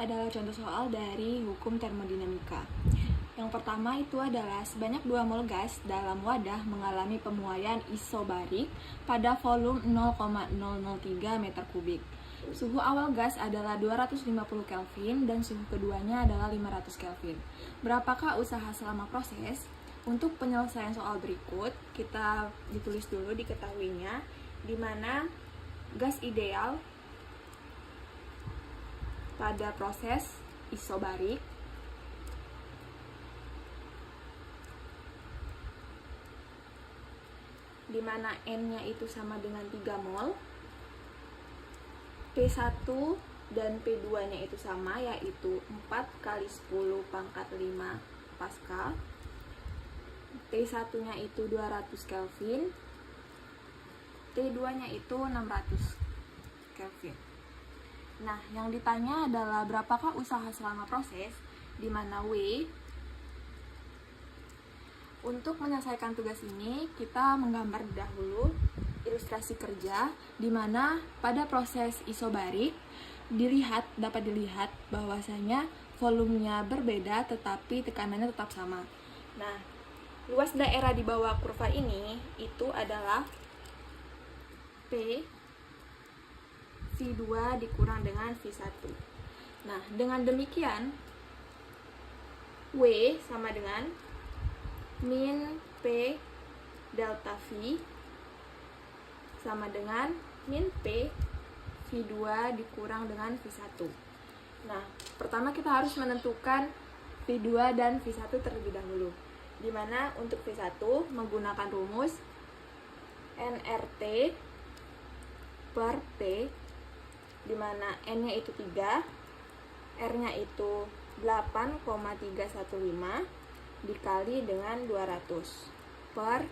adalah contoh soal dari hukum termodinamika. Yang pertama itu adalah sebanyak 2 mol gas dalam wadah mengalami pemuaian isobarik pada volume 0,003 meter kubik. Suhu awal gas adalah 250 Kelvin dan suhu keduanya adalah 500 Kelvin. Berapakah usaha selama proses? Untuk penyelesaian soal berikut, kita ditulis dulu diketahuinya, di mana gas ideal pada proses isobarik di mana N-nya itu sama dengan 3 mol, P1 dan P2-nya itu sama, yaitu 4 kali 10 pangkat 5 Pascal. T1-nya itu 200 Kelvin, T2-nya itu 600 Kelvin. Nah, yang ditanya adalah berapakah usaha selama proses, di mana W. Untuk menyelesaikan tugas ini, kita menggambar dahulu ilustrasi kerja, di mana pada proses isobarik dapat dilihat bahwasanya volumenya berbeda tetapi tekanannya tetap sama. Nah, luas daerah di bawah kurva ini itu adalah P V2 dikurang dengan V1. Nah, dengan demikian W sama dengan min P delta V sama dengan min P V2 dikurang dengan V1. Nah, pertama kita harus menentukan V2 dan V1 terlebih dahulu, di mana untuk V1 menggunakan rumus nRT per T, di mana N-nya itu 3, R-nya itu 8,315 dikali dengan 200 per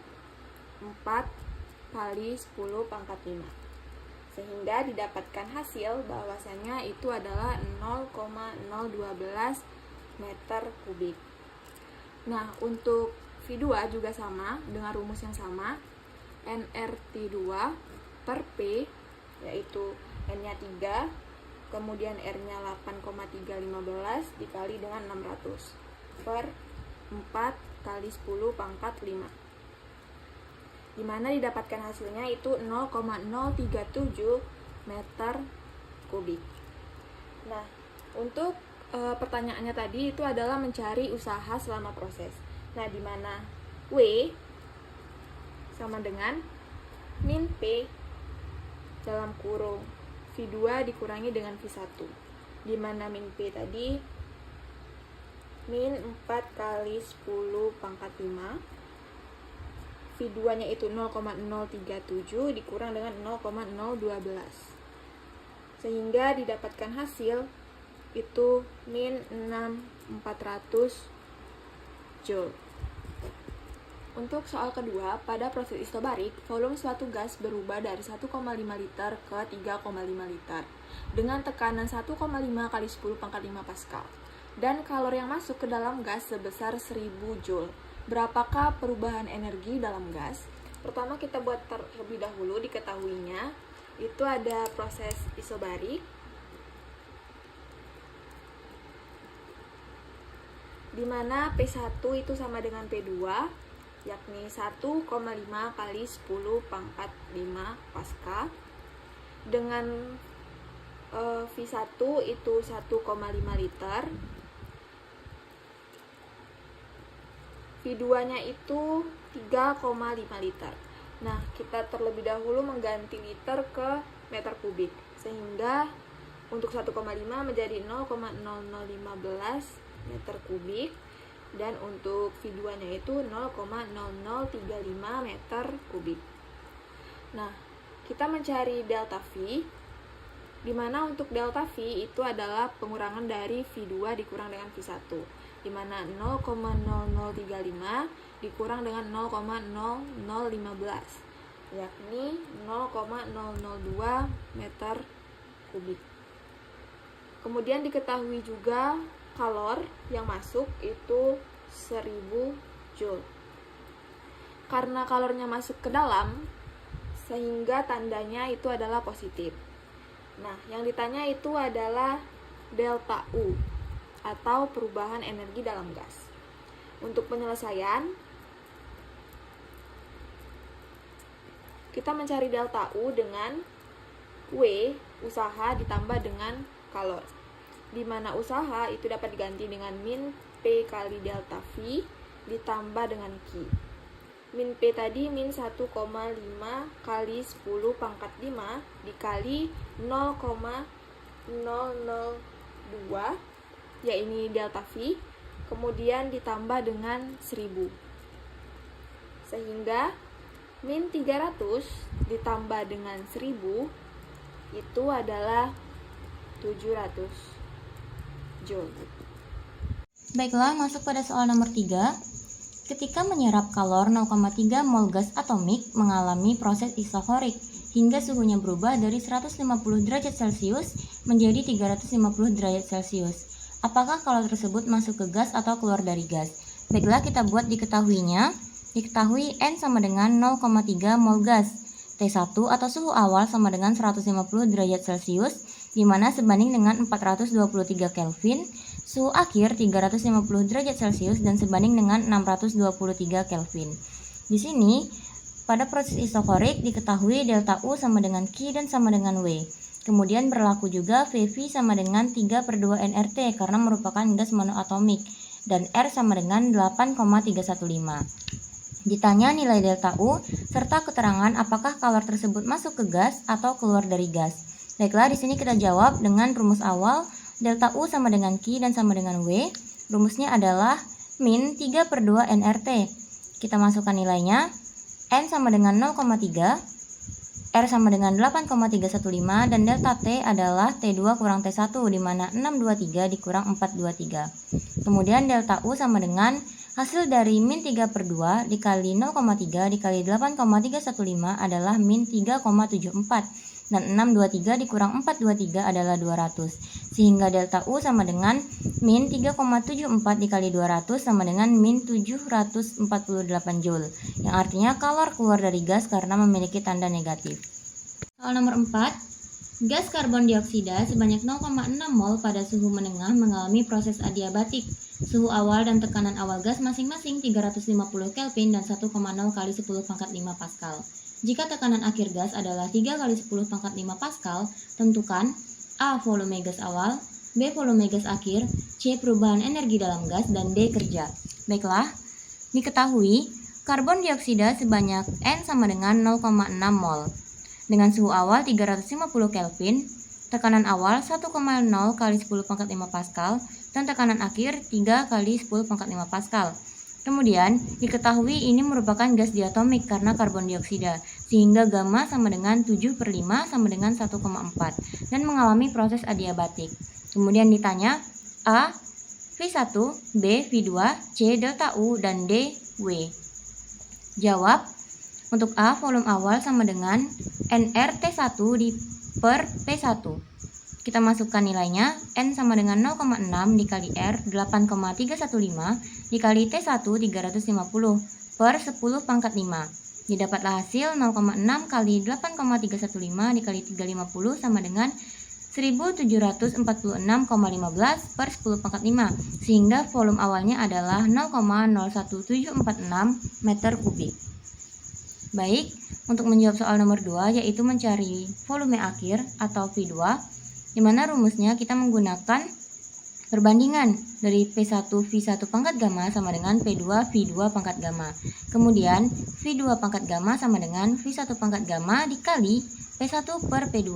4 kali 10 pangkat 5, sehingga didapatkan hasil bahwasanya itu adalah 0,012 meter kubik. Nah, untuk V2 juga sama dengan rumus yang sama, nRT2 per P, yaitu N-nya 3, kemudian R-nya 8,315 dikali dengan 600 per 4 kali 10 pangkat 5, dimana didapatkan hasilnya itu 0,037 meter kubik. Nah, untuk pertanyaannya tadi itu adalah mencari usaha selama proses. Nah, dimana W sama dengan min P dalam kurung V2 dikurangi dengan V1, dimana min P tadi min 4 kali 10 pangkat 5, V2 nya itu 0,037 dikurang dengan 0,012, sehingga didapatkan hasil itu min 6400 Joule. Untuk soal kedua, pada proses isobarik, volume suatu gas berubah dari 1,5 liter ke 3,5 liter dengan tekanan 1,5 kali 10 pangkat 5 Pascal dan kalor yang masuk ke dalam gas sebesar 1000 Joule. Berapakah perubahan energi dalam gas? Pertama kita buat terlebih dahulu diketahuinya, itu ada proses isobarik, di mana P1 itu sama dengan P2, yakni 1,5 kali 10 pangkat 5 Pascal, dengan V1 itu 1,5 liter, V2-nya itu 3,5 liter. Nah, kita terlebih dahulu mengganti liter ke meter kubik, sehingga untuk 1,5 menjadi 0,0015 meter kubik, dan untuk V2-nya itu 0,0035 meter kubik. Nah, kita mencari delta V, di mana untuk delta V itu adalah pengurangan dari V2 dikurang dengan V1, di mana 0,0035 dikurang dengan 0,0015, yakni 0,002 meter kubik. Kemudian diketahui juga kalor yang masuk itu 1000 Joule. Karena kalornya masuk ke dalam, sehingga tandanya itu adalah positif. Nah, yang ditanya itu adalah delta U atau perubahan energi dalam gas. Untuk penyelesaian, kita mencari delta U dengan W usaha ditambah dengan kalor, di mana usaha itu dapat diganti dengan min P kali delta V ditambah dengan Q. Min P tadi min 1,5 kali 10 pangkat 5 dikali 0,002, ya ini delta V, kemudian ditambah dengan 1000. Sehingga min 300 ditambah dengan 1000 itu adalah 700 Joule. Baiklah, masuk pada soal nomor 3. Ketika menyerap kalor 0,3 mol gas atomik mengalami proses isokorik hingga suhunya berubah dari 150 derajat Celcius menjadi 350 derajat Celcius. Apakah kalor tersebut masuk ke gas atau keluar dari gas? Baiklah, kita buat diketahuinya. Diketahui N sama dengan 0,3 mol gas. T1 atau suhu awal sama dengan 150 derajat Celcius, di mana sebanding dengan 423 Kelvin. Suhu akhir 350 derajat Celcius dan sebanding dengan 623 Kelvin. Di sini, pada proses isokorik diketahui delta U sama dengan Q dan sama dengan W. Kemudian berlaku juga VV sama dengan 3/2 nRT karena merupakan gas monoatomik, dan R sama dengan 8,315. Ditanya nilai delta U serta keterangan apakah kalor tersebut masuk ke gas atau keluar dari gas. Baiklah, di sini kita jawab dengan rumus awal. Delta U sama dengan Q dan sama dengan W. Rumusnya adalah min 3/2 nRT. Kita masukkan nilainya. N sama dengan 0,3, R sama dengan 8,315, dan delta T adalah T2 kurang T1, di mana 623 dikurang 423. Kemudian delta U sama dengan hasil dari min 3/2 dikali 0,3 dikali 8,315 adalah min 3,74. Dan 623 dikurang 423 adalah 200. Sehingga delta U sama dengan min 3,74 dikali 200 sama dengan min 748 Joule. Yang artinya kalor keluar dari gas karena memiliki tanda negatif. Soal nomor 4. Gas karbon dioksida sebanyak 0,6 mol pada suhu menengah mengalami proses adiabatik. Suhu awal dan tekanan awal gas masing-masing 350 Kelvin dan 1,0 kali 10 pangkat 5 Pascal. Jika tekanan akhir gas adalah 3 kali 10 pangkat 5 Pascal, tentukan A. volume gas awal, B. volume gas akhir, C. perubahan energi dalam gas, dan D. kerja. Baiklah, diketahui karbon dioksida sebanyak N sama dengan 0,6 mol. Dengan suhu awal 350 Kelvin, tekanan awal 1,0 kali 10 pangkat 5 Pascal, dan tekanan akhir 3 kali 10 pangkat 5 Pascal. Kemudian, diketahui ini merupakan gas diatomik karena karbon dioksida, sehingga gamma sama dengan 7/5 sama dengan 1,4 dan mengalami proses adiabatik. Kemudian ditanya A. V1, B. V2, C. delta U, dan D. W. Jawab. Untuk A, volume awal sama dengan nRT1 per P1. Kita masukkan nilainya. N sama dengan 0,6 dikali R 8,315 dikali T1 350 per 10 pangkat 5. Didapatlah hasil 0,6 kali 8,315 dikali 350 sama dengan 1746,15 per 10 pangkat 5, sehingga volume awalnya adalah 0,01746 meter kubik. Baik, untuk menjawab soal nomor 2 yaitu mencari volume akhir atau V2, di mana rumusnya kita menggunakan perbandingan dari P1 V1 pangkat gamma sama dengan P2 V2 pangkat gamma. Kemudian V2 pangkat gamma sama dengan V1 pangkat gamma dikali P1 per P2.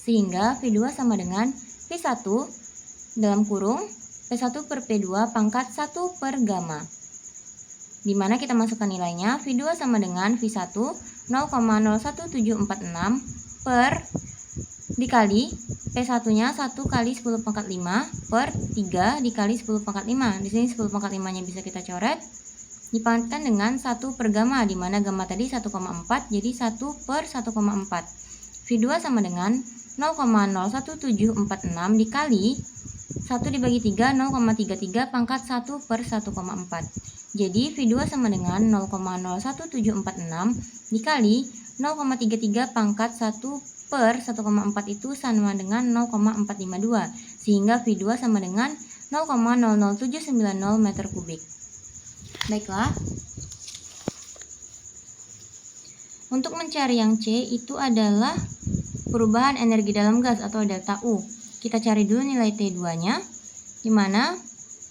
Sehingga V2 sama dengan V1 dalam kurung P1 per P2 pangkat 1 per gamma. Di mana kita masukkan nilainya. V2 sama dengan V1 0,01746 per dikali P1-nya 1 kali 10 pangkat 5 per 3 dikali 10 pangkat 5. Di sini 10 pangkat 5-nya bisa kita coret. Dipangkatkan dengan 1 per gamma, di mana gamma tadi 1,4 jadi 1 per 1,4. V2 sama dengan 0,01746 dikali 1 dibagi 3 0,33 pangkat 1 per 1,4. Jadi V2 sama dengan 0,01746 dikali 0,33 pangkat 1 per 1,4 itu sama dengan 0,452, sehingga V2 sama dengan 0,00790 meter kubik. Baiklah, untuk mencari yang C itu adalah perubahan energi dalam gas atau delta U. Kita cari dulu nilai T2-nya, di mana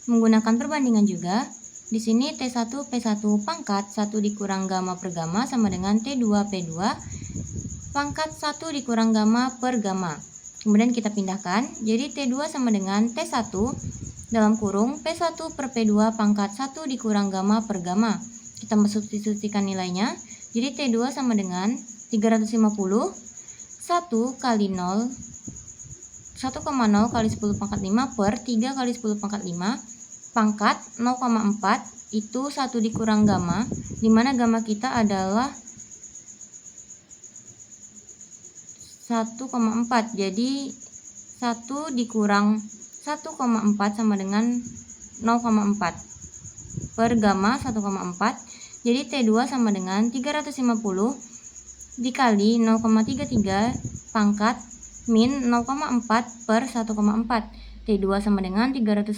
menggunakan perbandingan juga. Di sini T1 P1 pangkat 1 dikurang gamma per gamma sama dengan T2 P2 pangkat 1 dikurang gamma per gamma. Kemudian kita pindahkan, jadi T2 sama dengan T1 dalam kurung P1 per P2 pangkat 1 dikurang gamma per gamma. Kita substitusikan nilainya, jadi T2 sama dengan 350 1 kali 0 1,0 kali 10 pangkat 5 per 3 kali 10 pangkat 5 pangkat 0,4 itu 1 dikurang gamma, dimana gamma kita adalah 1,4, jadi 1 dikurang 1,4 sama dengan 0,4 per gamma 1,4, jadi T2 sama dengan 350 dikali 0,33 pangkat min 0,4 per 1,4. T2 sama dengan 350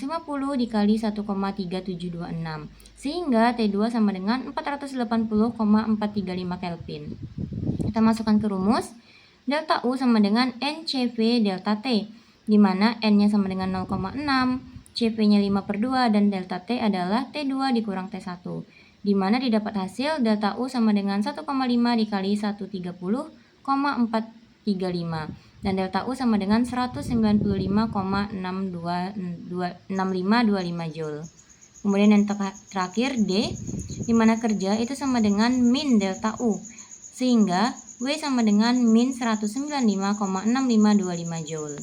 dikali 1,3726, sehingga T2 sama dengan 480,435 Kelvin. Kita masukkan ke rumus. Delta U sama dengan NCV delta T, di mana N-nya sama dengan 0,6, CV-nya 5/2, dan delta T adalah T2 dikurang T1, di mana didapat hasil delta U sama dengan 1,5 dikali 130,435, dan delta U sama dengan 195,6525 Joule. Kemudian yang terakhir D, di mana kerja itu sama dengan min delta U, sehingga W sama dengan min 195,6525 Joule.